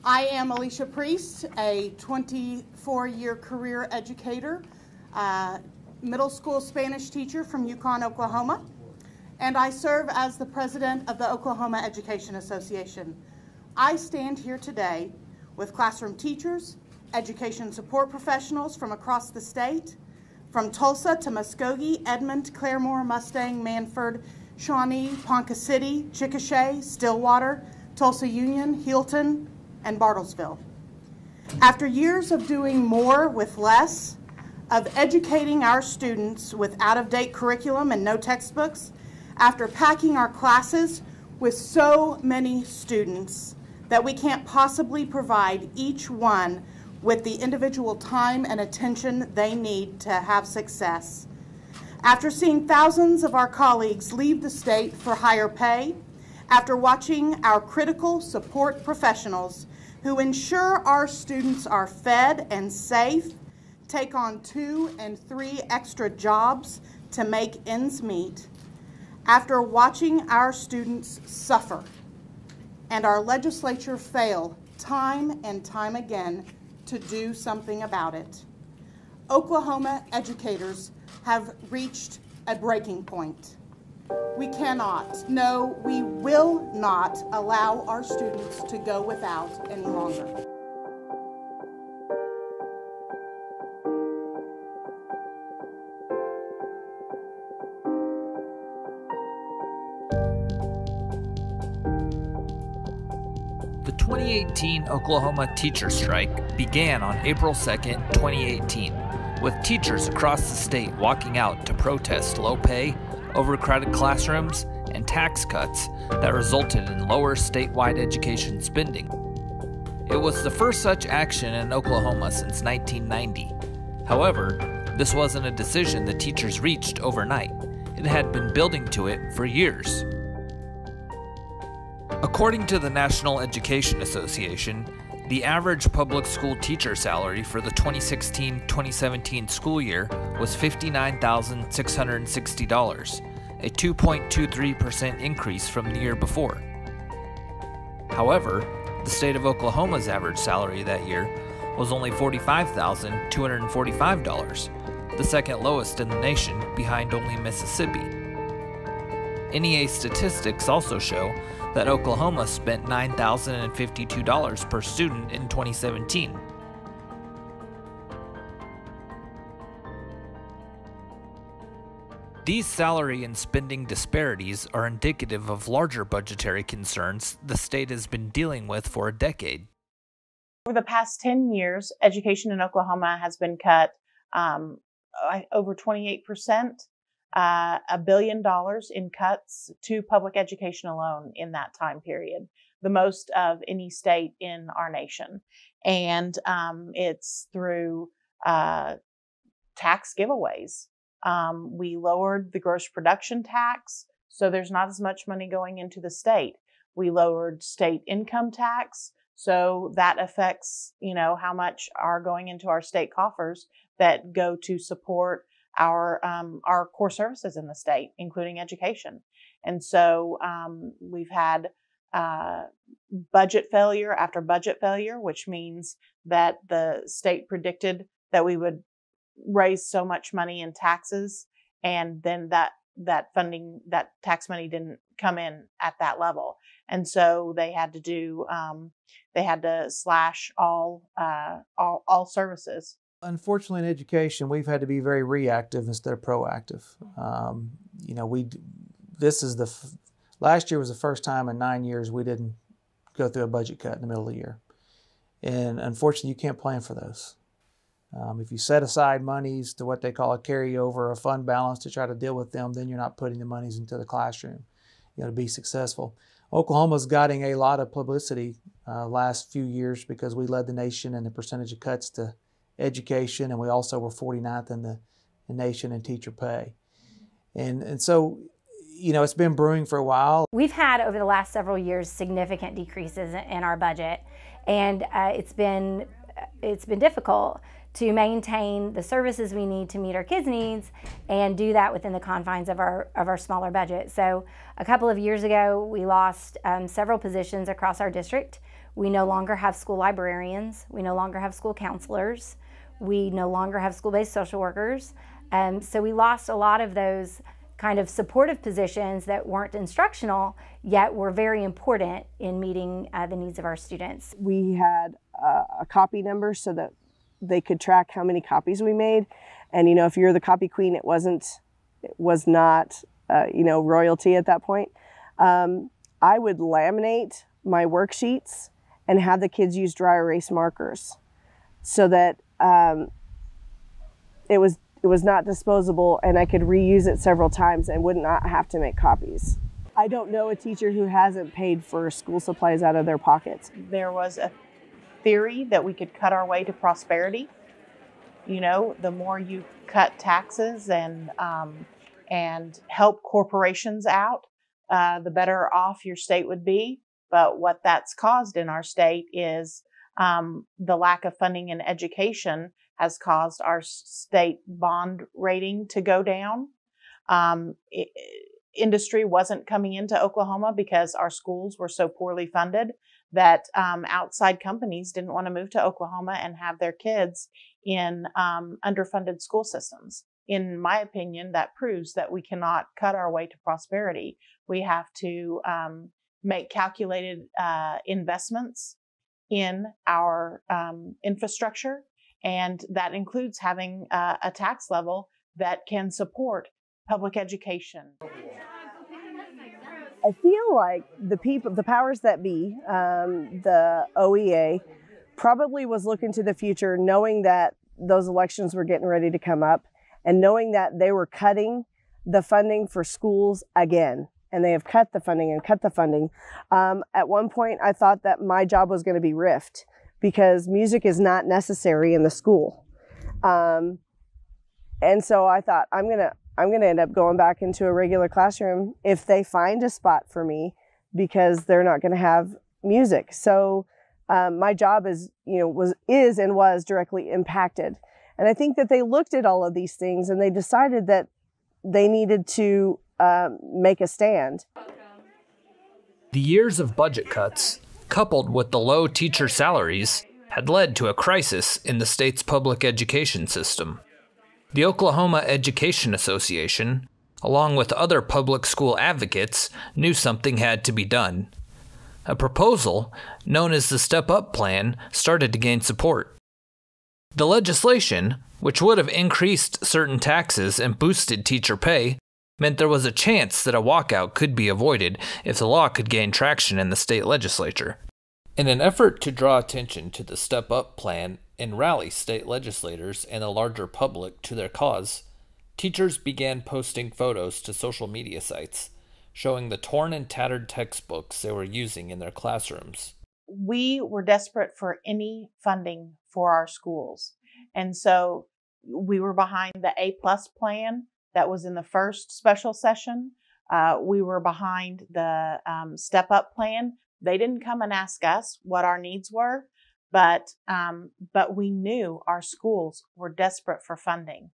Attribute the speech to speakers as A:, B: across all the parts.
A: I am Alicia Priest, a 24-year career educator, middle school Spanish teacher from Yukon, Oklahoma, and I serve as the president of the Oklahoma Education Association. I stand here today with classroom teachers, education support professionals from across the state, from Tulsa to Muskogee, Edmond, Claremore, Mustang, Manford, Shawnee, Ponca City, Chickasha, Stillwater, Tulsa Union, Healton, and Bartlesville. After years of doing more with less, of educating our students with out-of-date curriculum and no textbooks, after packing our classes with so many students that we can't possibly provide each one with the individual time and attention they need to have success. After seeing thousands of our colleagues leave the state for higher pay, after watching our critical support professionals who ensure our students are fed and safe take on 2 and 3 extra jobs to make ends meet, after watching our students suffer and our legislature fail time and time again to do something about it, Oklahoma educators have reached a breaking point. We cannot, no, we will not allow our students to go without any longer.
B: The 2018 Oklahoma teacher strike began on April 2nd, 2018, with teachers across the state walking out to protest low pay, overcrowded classrooms, and tax cuts that resulted in lower statewide education spending. It was the first such action in Oklahoma since 1990. However, this wasn't a decision the teachers reached overnight. It had been building to it for years. According to the National Education Association, the average public school teacher salary for the 2016-2017 school year was $59,660, a 2.23% increase from the year before. However, the state of Oklahoma's average salary that year was only $45,245, the second lowest in the nation, behind only Mississippi. NEA statistics also show that Oklahoma spent $9,052 per student in 2017. These salary and spending disparities are indicative of larger budgetary concerns the state has been dealing with for a decade.
C: Over the past 10 years, education in Oklahoma has been cut over 28%. $1 billion in cuts to public education alone in that time period, the most of any state in our nation. And it's through tax giveaways. We lowered the gross production tax, so there's not as much money going into the state. We lowered state income tax, so that affects, how much are going into our state coffers that go to support our core services in the state, including education. And so we've had budget failure after budget failure, which means that the state predicted that we would raise so much money in taxes, and then that funding, that tax money didn't come in at that level. And so they had to slash all services.
D: Unfortunately, in education, we've had to be very reactive instead of proactive. Last year was the first time in 9 years we didn't go through a budget cut in the middle of the year. And unfortunately, you can't plan for those. If you set aside monies to what they call a carryover, a fund balance to try to deal with them, then you're not putting the monies into the classroom, to be successful. Oklahoma's gotten a lot of publicity last few years because we led the nation in the percentage of cuts to education, and we also were 49th in the nation in teacher pay. And so, it's been brewing for a while.
E: We've had, over the last several years, significant decreases in our budget, and it's been it's been difficult to maintain the services we need to meet our kids' needs and do that within the confines of our smaller budget. So a couple of years ago, we lost several positions across our district. We no longer have school librarians. We no longer have school counselors. We no longer have school-based social workers. So we lost a lot of those kind of supportive positions that weren't instructional, yet were very important in meeting the needs of our students.
F: We had a copy number so that they could track how many copies we made. And, if you're the copy queen, it was not, royalty at that point. I would laminate my worksheets and have the kids use dry erase markers so that it was not disposable and I could reuse it several times and would not have to make copies. I don't know a teacher who hasn't paid for school supplies out of their pockets.
C: There was a theory that we could cut our way to prosperity. The more you cut taxes and help corporations out, the better off your state would be. But what that's caused in our state is the lack of funding in education has caused our state bond rating to go down. Industry wasn't coming into Oklahoma because our schools were so poorly funded that outside companies didn't want to move to Oklahoma and have their kids in underfunded school systems. In my opinion, that proves that we cannot cut our way to prosperity. We have to make calculated investments in our infrastructure, and that includes having a tax level that can support public education.
F: I feel like the powers that be, the OEA, probably was looking to the future, knowing that those elections were getting ready to come up, and knowing that they were cutting the funding for schools again. And they have cut the funding and cut the funding. At one point, I thought that my job was going to be riffed because music is not necessary in the school. And so I thought, I'm gonna end up going back into a regular classroom if they find a spot for me, because they're not going to have music. So my job is and was directly impacted. And I think that they looked at all of these things and they decided that they needed to make a stand.
B: The years of budget cuts, coupled with the low teacher salaries, had led to a crisis in the state's public education system. The Oklahoma Education Association, along with other public school advocates, knew something had to be done. A proposal, known as the Step Up Plan, started to gain support. The legislation, which would have increased certain taxes and boosted teacher pay, meant there was a chance that a walkout could be avoided if the law could gain traction in the state legislature. In an effort to draw attention to the Step Up Plan and rally state legislators and the larger public to their cause, teachers began posting photos to social media sites showing the torn and tattered textbooks they were using in their classrooms.
C: We were desperate for any funding for our schools. And so we were behind the A+ plan that was in the first special session. We were behind the Step Up plan. They didn't come and ask us what our needs were, but we knew our schools were desperate for funding.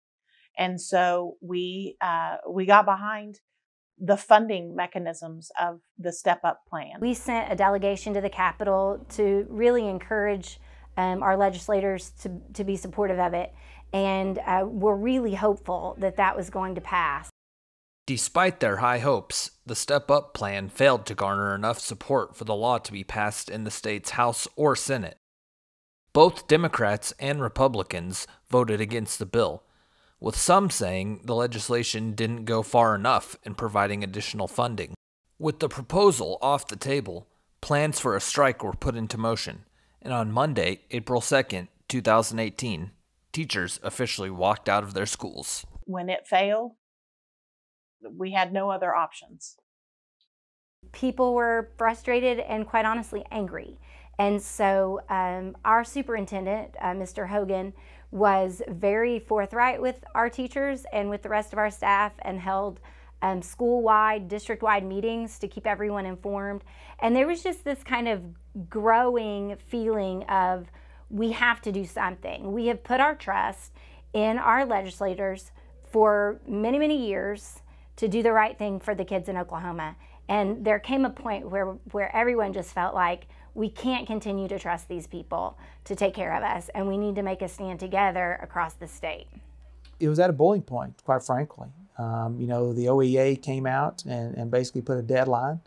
C: And so we got behind the funding mechanisms of the Step Up plan.
E: We sent a delegation to the Capitol to really encourage our legislators to be supportive of it. And we're really hopeful that that was going to pass.
B: Despite their high hopes, the Step Up plan failed to garner enough support for the law to be passed in the state's House or Senate. Both Democrats and Republicans voted against the bill, with some saying the legislation didn't go far enough in providing additional funding. With the proposal off the table, plans for a strike were put into motion, and on Monday, April 2nd, 2018, teachers officially walked out of their schools.
C: When it failed, we had no other options.
E: People were frustrated and quite honestly angry. And so our superintendent, Mr. Hogan, was very forthright with our teachers and with the rest of our staff and held school-wide, district-wide meetings to keep everyone informed. And there was just this kind of growing feeling of we have to do something. We have put our trust in our legislators for many, many years to do the right thing for the kids in Oklahoma. And there came a point where everyone just felt like we can't continue to trust these people to take care of us, and we need to make a stand together across the state.
D: It was at a boiling point, quite frankly. You know, the OEA came out and basically put a deadline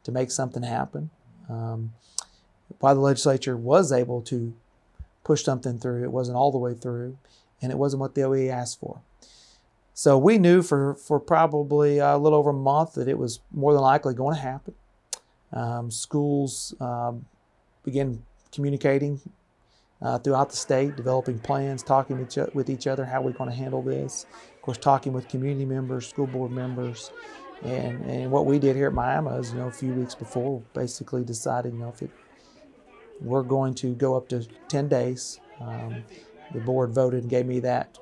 D: to make something happen. While the legislature was able to push something through, it wasn't all the way through, and it wasn't what the OEA asked for. So we knew for probably a little over a month that it was more than likely going to happen. Schools began communicating throughout the state, developing plans, talking with each other, how we're going to handle this. Of course, talking with community members, school board members, and what we did here at Miami is, you know, a few weeks before, basically decided, you know, we're going to go up to 10 days. The board voted and gave me that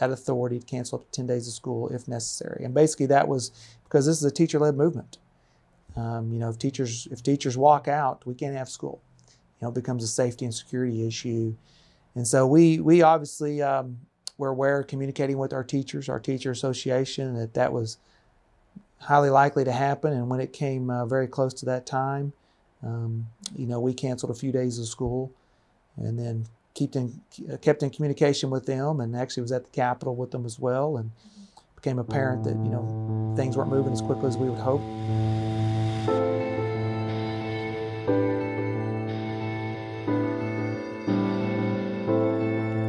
D: authority to cancel up to 10 days of school if necessary. And basically that was because this is a teacher-led movement. You know, if teachers walk out, we can't have school. You know, it becomes a safety and security issue. And so we obviously were aware of communicating with our teachers, our teacher association, that was highly likely to happen. And when it came very close to that time, you know, we canceled a few days of school and then kept in communication with them, and actually was at the Capitol with them as well, and became apparent that, you know, things weren't moving as quickly as we would hope.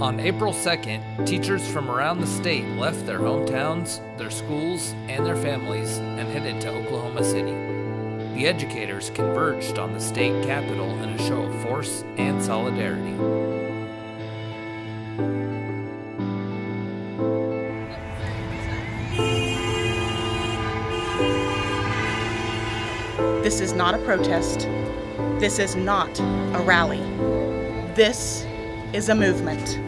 B: On April 2nd, teachers from around the state left their hometowns, their schools, and their families and headed to Oklahoma City. The educators converged on the state capitol in a show of force and solidarity.
A: This is not a protest. This is not a rally. This is a movement.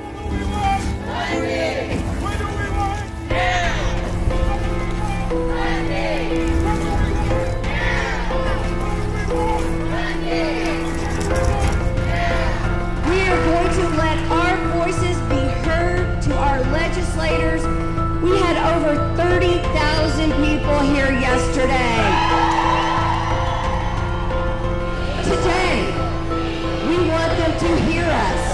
G: Legislators. We had over 30,000 people here yesterday. Today, we want them to hear us.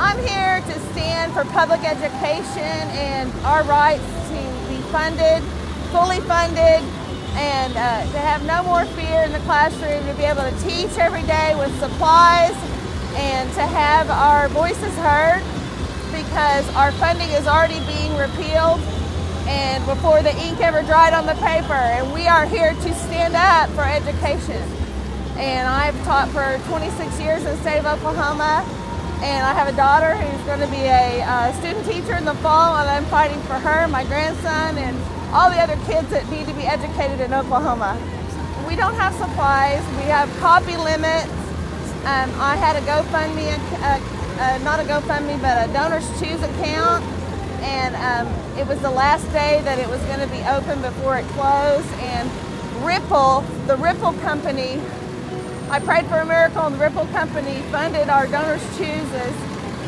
H: I'm here to stand for public education and our rights to be funded, fully funded, and to have no more fear in the classroom, to be able to teach every day with supplies, and to have our voices heard, because our funding is already being repealed and before the ink ever dried on the paper, and we are here to stand up for education. And I've taught for 26 years in the state of Oklahoma, and I have a daughter who's going to be a student teacher in the fall, and I'm fighting for her, my grandson, and all the other kids that need to be educated in Oklahoma. We don't have supplies. We have copy limits. I had a GoFundMe, not a GoFundMe, but a Donors Choose account, and it was the last day that it was going to be open before it closed, and Ripple, the Ripple company, I prayed for a miracle, and the Ripple company funded our Donors Chooses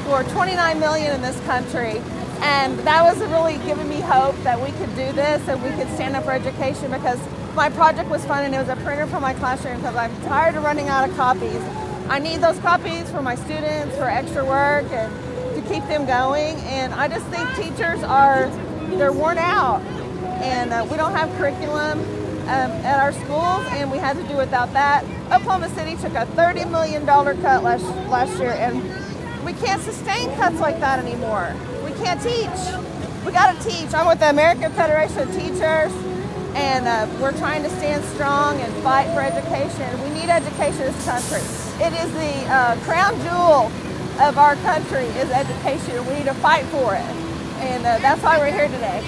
H: for $29 million in this country. And that was really giving me hope that we could do this and we could stand up for education, because my project was fun and it was a printer for my classroom, because I'm tired of running out of copies. I need those copies for my students, for extra work, and to keep them going. And I just think teachers they're worn out, and we don't have curriculum at our schools, and we had to do without that. Oklahoma City took a $30 million cut last year, and we can't sustain cuts like that anymore. We can't teach. We got to teach. I'm with the American Federation of Teachers, and we're trying to stand strong and fight for education. We need education in this country. It is the crown jewel of our country is education. We need to fight for it, and that's why we're here today.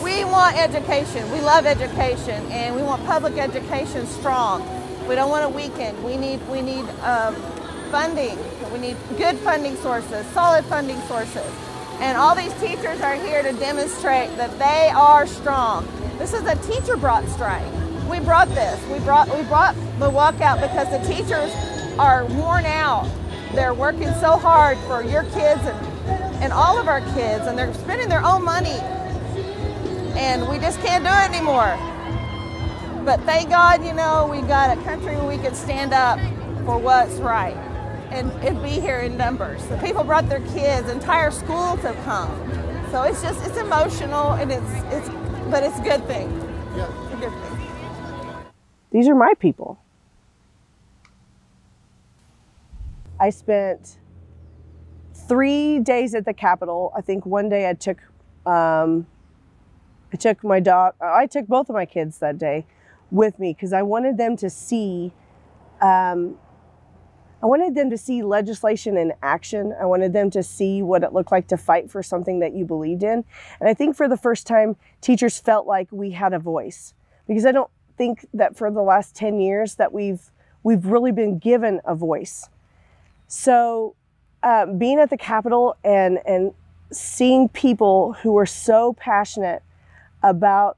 H: We want education. We love education, and we want public education strong. We don't want to weaken. We need funding. We need good funding sources, solid funding sources. And all these teachers are here to demonstrate that they are strong. This is a teacher-brought strike. We brought this. We brought the walkout because the teachers are worn out. They're working so hard for your kids and all of our kids, and they're spending their own money. And we just can't do it anymore. But thank God, you know, we got a country where we can stand up for what's right and be here in numbers. The people brought their kids, entire schools have come. So it's emotional, and but it's a good thing. It's a good thing.
F: These are my people. I spent 3 days at the Capitol. I think one day I took my dog. I took both of my kids that day with me because I wanted them to see. I wanted them to see legislation in action. I wanted them to see what it looked like to fight for something that you believed in. And I think for the first time, teachers felt like we had a voice, because I don't think that for the last 10 years that we've really been given a voice. So being at the Capitol and seeing people who were so passionate about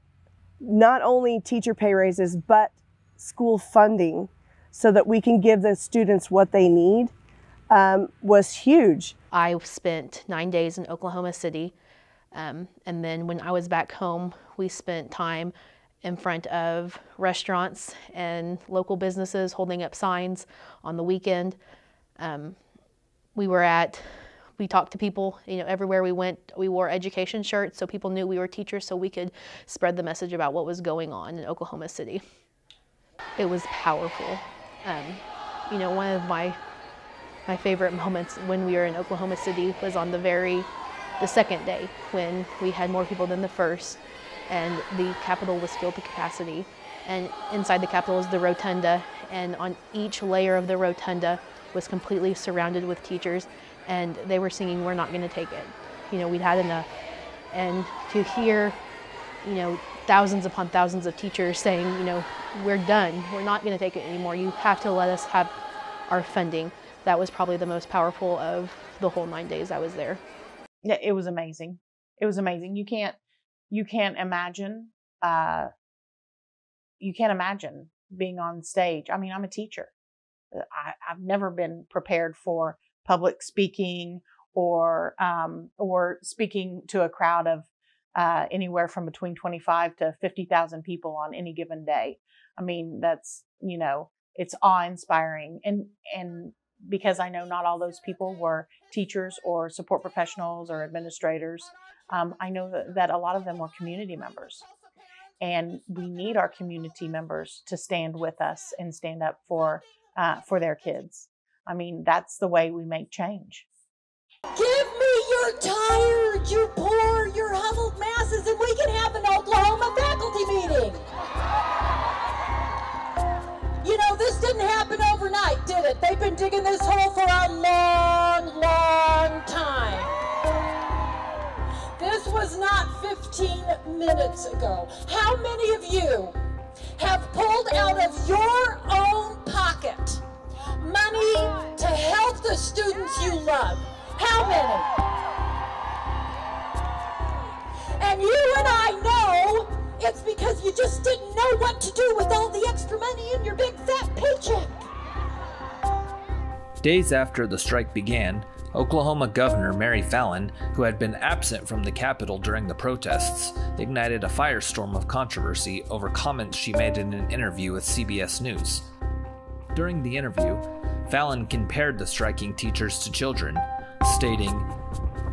F: not only teacher pay raises, but school funding so that we can give the students what they need was huge.
I: I spent 9 days in Oklahoma City, and then when I was back home, we spent time in front of restaurants and local businesses holding up signs on the weekend. We talked to people, you know, everywhere we went. We wore education shirts so people knew we were teachers, so we could spread the message about what was going on in Oklahoma City. It was powerful. You know, one of my favorite moments when we were in Oklahoma City was on the second day, when we had more people than the first, and the Capitol was filled to capacity. And inside the Capitol is the rotunda, and on each layer of the rotunda was completely surrounded with teachers, and they were singing, "We're not going to take it." You know, we'd had enough. And to hear, you know, thousands upon thousands of teachers saying, you know, "We're done. We're not going to take it anymore. You have to let us have our funding." That was probably the most powerful of the whole 9 days I was there.
C: Yeah, it was amazing. It was amazing. You can't imagine. You can't imagine being on stage. I mean, I'm a teacher. I've never been prepared for public speaking or speaking to a crowd of anywhere from between 25 to 50,000 people on any given day. I mean, that's, you know, it's awe-inspiring. And because I know not all those people were teachers or support professionals or administrators, I know that a lot of them were community members. And we need our community members to stand with us and stand up for their kids. I mean, that's the way we make change.
G: Give me your tired, your poor, your huddled masses, and we can have an Oklahoma faculty meeting. You know, this didn't happen overnight, did it? They've been digging this hole for a long, long time. This was not 15 minutes ago. How many of you have pulled out of your own pocket money to help the students you love? How many? And you and I know it's because you just didn't know what to do with all the extra money in your big fat paycheck.
B: Days after the strike began, Oklahoma Governor Mary Fallin, who had been absent from the Capitol during the protests, ignited a firestorm of controversy over comments she made in an interview with CBS News. During the interview, Fallin compared the striking teachers to children, stating,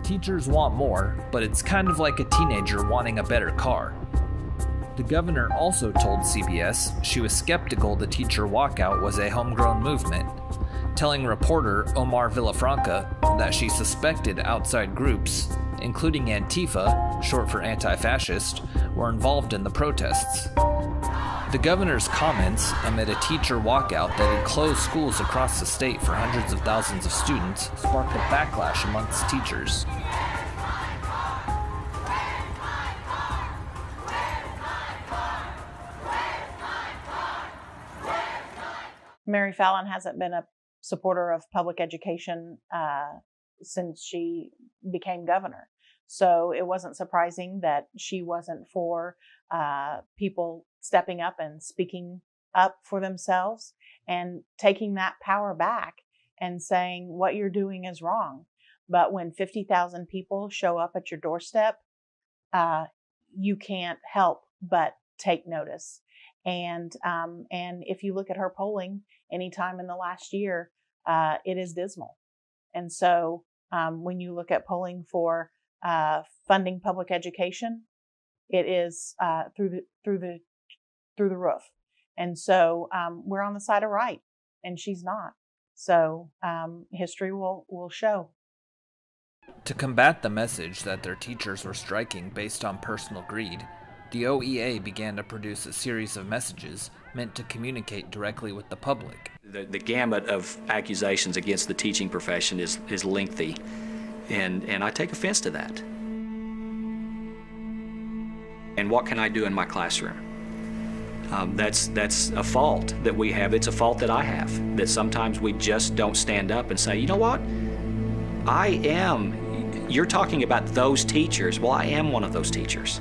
B: "Teachers want more, but it's kind of like a teenager wanting a better car." The governor also told CBS she was skeptical the teacher walkout was a homegrown movement, telling reporter Omar Villafranca that she suspected outside groups, including Antifa, short for anti-fascist, were involved in the protests. The governor's comments amid a teacher walkout that had closed schools across the state for hundreds of thousands of students sparked a backlash amongst teachers.
C: Mary Fallon hasn't been a supporter of public education since she became governor. So it wasn't surprising that she wasn't for people stepping up and speaking up for themselves and taking that power back and saying what you're doing is wrong. But when 50,000 people show up at your doorstep, you can't help but take notice. And if you look at her polling anytime in the last year, it is dismal. And so when you look at polling for funding public education, it is through the roof. And so we're on the side of right, and she's not. So history will show.
B: To combat the message that their teachers were striking based on personal greed, the OEA began to produce a series of messages meant to communicate directly with the public.
J: The gamut of accusations against the teaching profession is lengthy, and I take offense to that. And what can I do in my classroom? That's a fault that we have. It's a fault that I have, that sometimes we just don't stand up and say, you know what? You're talking about those teachers. Well, I am one of those teachers.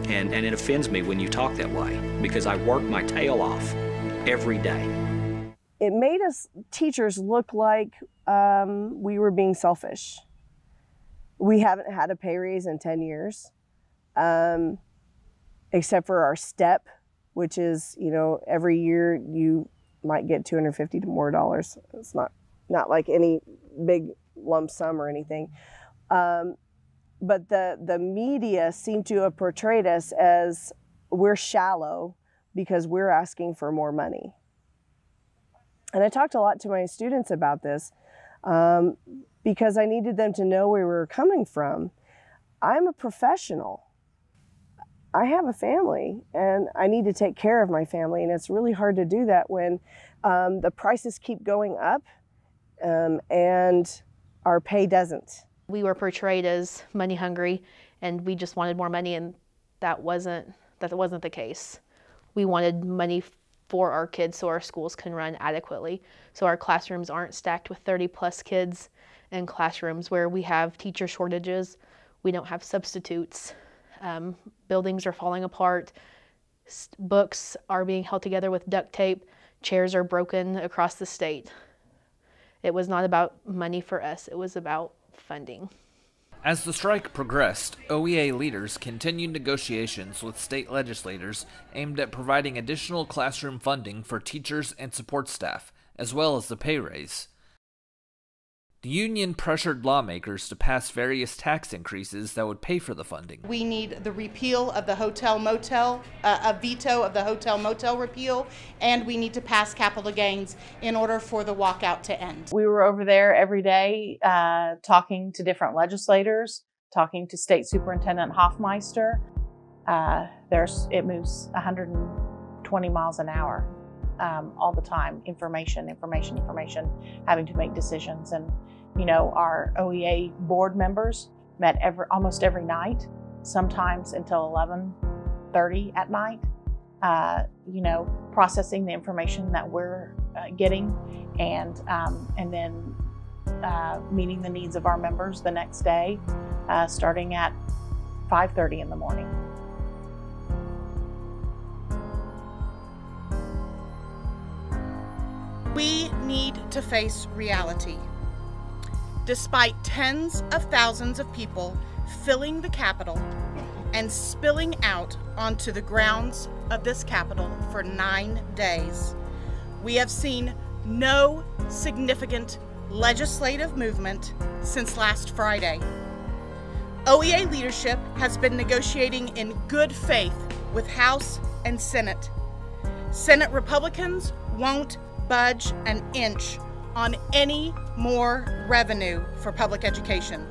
J: And it offends me when you talk that way, because I work my tail off every day.
F: It made us teachers look like we were being selfish. We haven't had a pay raise in 10 years, except for our step, which is, every year you might get $250 more. It's not like any big lump sum or anything. But the media seem to have portrayed us as we're shallow because we're asking for more money. And I talked a lot to my students about this because I needed them to know where we were coming from. I'm a professional. I have a family, and I need to take care of my family, and it's really hard to do that when the prices keep going up and our pay doesn't.
I: We were portrayed as money hungry, and we just wanted more money, and that wasn't the case. We wanted money for our kids so our schools can run adequately, so our classrooms aren't stacked with 30+ kids in classrooms where we have teacher shortages. We don't have substitutes. Buildings are falling apart. Books are being held together with duct tape. Chairs are broken across the state. It was not about money for us. It was about funding.
B: As the strike progressed, OEA leaders continued negotiations with state legislators aimed at providing additional classroom funding for teachers and support staff, as well as the pay raise. The union pressured lawmakers to pass various tax increases that would pay for the funding.
A: We need the repeal of the hotel-motel, a veto of the hotel-motel repeal, and we need to pass capital gains in order for the walkout to end.
C: We were over there every day talking to different legislators, talking to State Superintendent Hoffmeister. It moves 120 miles an hour all the time. Information, having to make decisions. And our OEA board members met almost every night, sometimes until 11:30 at night, processing the information that we're getting, and then meeting the needs of our members the next day, starting at 5:30 in the morning.
A: We need to face reality. Despite tens of thousands of people filling the Capitol and spilling out onto the grounds of this Capitol for 9 days, we have seen no significant legislative movement since last Friday. OEA leadership has been negotiating in good faith with House and Senate. Senate Republicans won't budge an inch on any more revenue for public education.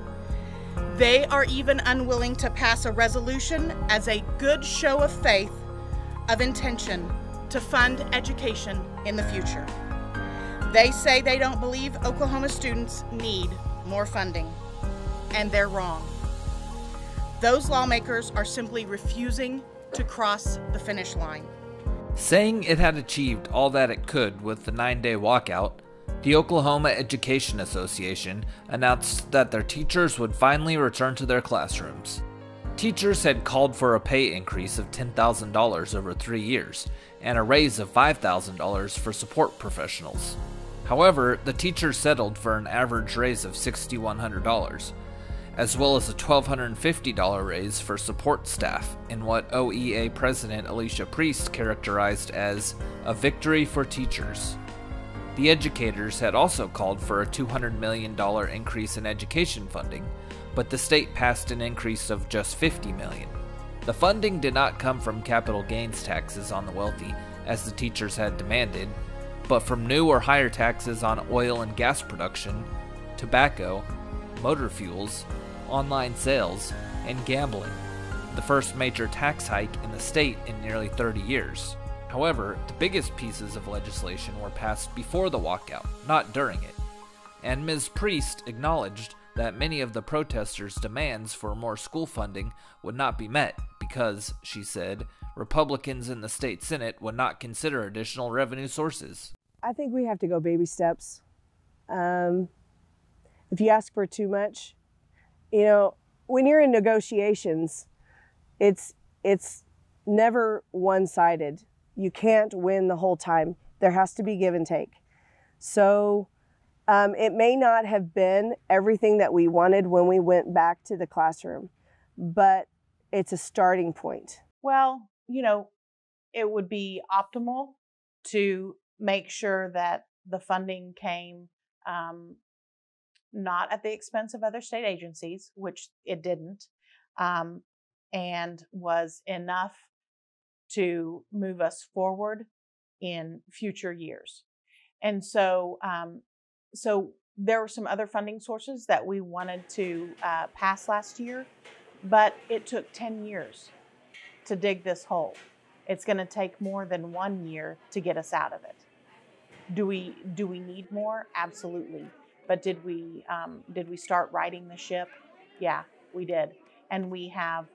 A: They are even unwilling to pass a resolution as a good show of faith of intention to fund education in the future. They say they don't believe Oklahoma students need more funding, and they're wrong. Those lawmakers are simply refusing to cross the finish line.
B: Saying it had achieved all that it could with the 9-day walkout, the Oklahoma Education Association announced that their teachers would finally return to their classrooms. Teachers had called for a pay increase of $10,000 over 3 years and a raise of $5,000 for support professionals. However, the teachers settled for an average raise of $6,100, as well as a $1,250 raise for support staff in what OEA President Alicia Priest characterized as a victory for teachers. The educators had also called for a $200 million increase in education funding, but the state passed an increase of just $50 million. The funding did not come from capital gains taxes on the wealthy, as the teachers had demanded, but from new or higher taxes on oil and gas production, tobacco, motor fuels, online sales, and gambling, the first major tax hike in the state in nearly 30 years. However, the biggest pieces of legislation were passed before the walkout, not during it, and Ms. Priest acknowledged that many of the protesters' demands for more school funding would not be met because, she said, Republicans in the state Senate would not consider additional revenue sources.
F: I think we have to go baby steps. If you ask for too much, you know, when you're in negotiations, it's never one-sided. You can't win the whole time. There has to be give and take. So it may not have been everything that we wanted when we went back to the classroom, but it's a starting point.
C: Well, you know, it would be optimal to make sure that the funding came not at the expense of other state agencies, which it didn't, and was enough to move us forward in future years. And so, so there were some other funding sources that we wanted to pass last year, but it took 10 years to dig this hole. It's going to take more than 1 year to get us out of it. Do we need more? Absolutely. But did we start righting the ship? Yeah, we did. And we have,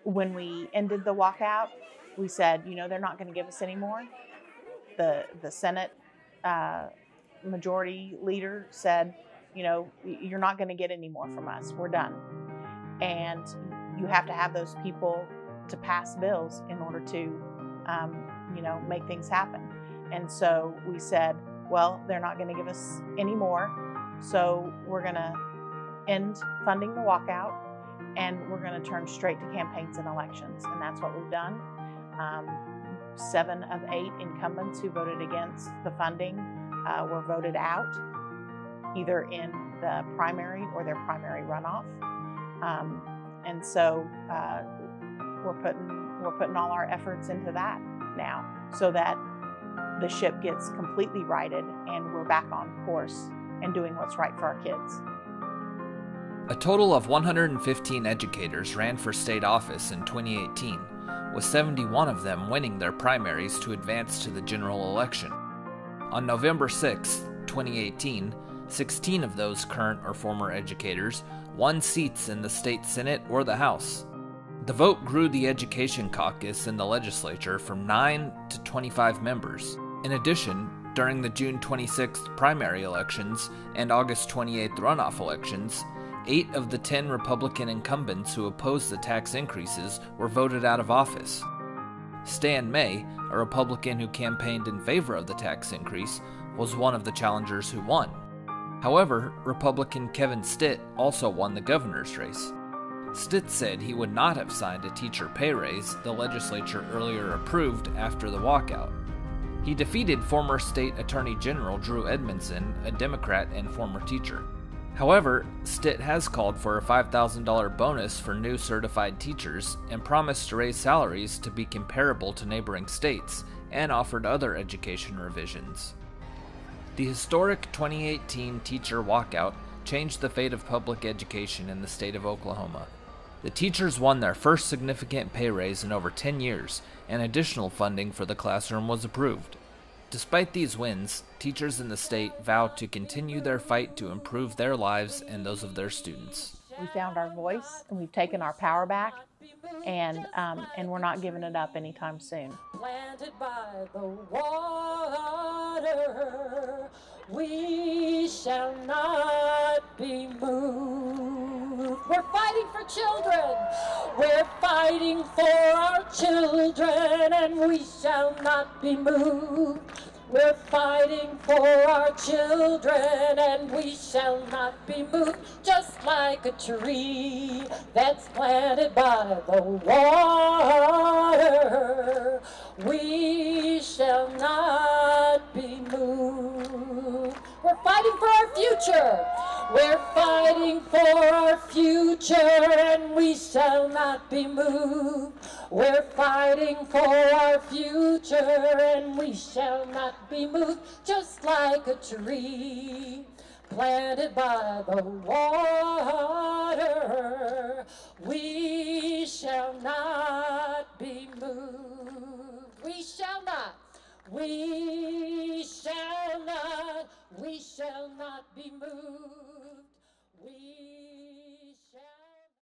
C: when we ended the walkout, we said, you know, they're not going to give us any more. The Senate majority leader said, you know, you're not going to get any more from us. We're done. And you have to have those people to pass bills in order to, you know, make things happen. And so we said, well, they're not going to give us any more. So we're going to end funding the walkout, and we're going to turn straight to campaigns and elections. And that's what we've done. 7 of 8 incumbents who voted against the funding were voted out, either in the primary or their primary runoff. And so we're putting all our efforts into that now, so that the ship gets completely righted and we're back on course and doing what's right for our kids.
B: A total of 115 educators ran for state office in 2018, with 71 of them winning their primaries to advance to the general election. On November 6, 2018, 16 of those current or former educators won seats in the state Senate or the House. The vote grew the Education Caucus in the legislature from 9 to 25 members. In addition, during the June 26th primary elections and August 28th runoff elections, 8 of the 10 Republican incumbents who opposed the tax increases were voted out of office. Stan May, a Republican who campaigned in favor of the tax increase, was one of the challengers who won. However, Republican Kevin Stitt also won the governor's race. Stitt said he would not have signed a teacher pay raise the legislature earlier approved after the walkout. He defeated former State Attorney General Drew Edmondson, a Democrat and former teacher. However, Stitt has called for a $5,000 bonus for new certified teachers and promised to raise salaries to be comparable to neighboring states, and offered other education revisions. The historic 2018 teacher walkout changed the fate of public education in the state of Oklahoma. The teachers won their first significant pay raise in over 10 years, and additional funding for the classroom was approved. Despite these wins, teachers in the state vowed to continue their fight to improve their lives and those of their students.
C: We found our voice, and we've taken our power back, and we're not giving it up anytime soon.
G: Planted by the water, we shall not be moved. We're fighting for children. We're fighting for our children, and we shall not be moved. We're fighting for our children, and we shall not be moved. Just like a tree that's planted by the water, we shall not be moved. We're fighting for our future. We're fighting for our future, and we shall not be moved. We're fighting for our future, and we shall not be moved. Just like a tree planted by the water, we shall not be moved. We shall not. We shall not be moved. We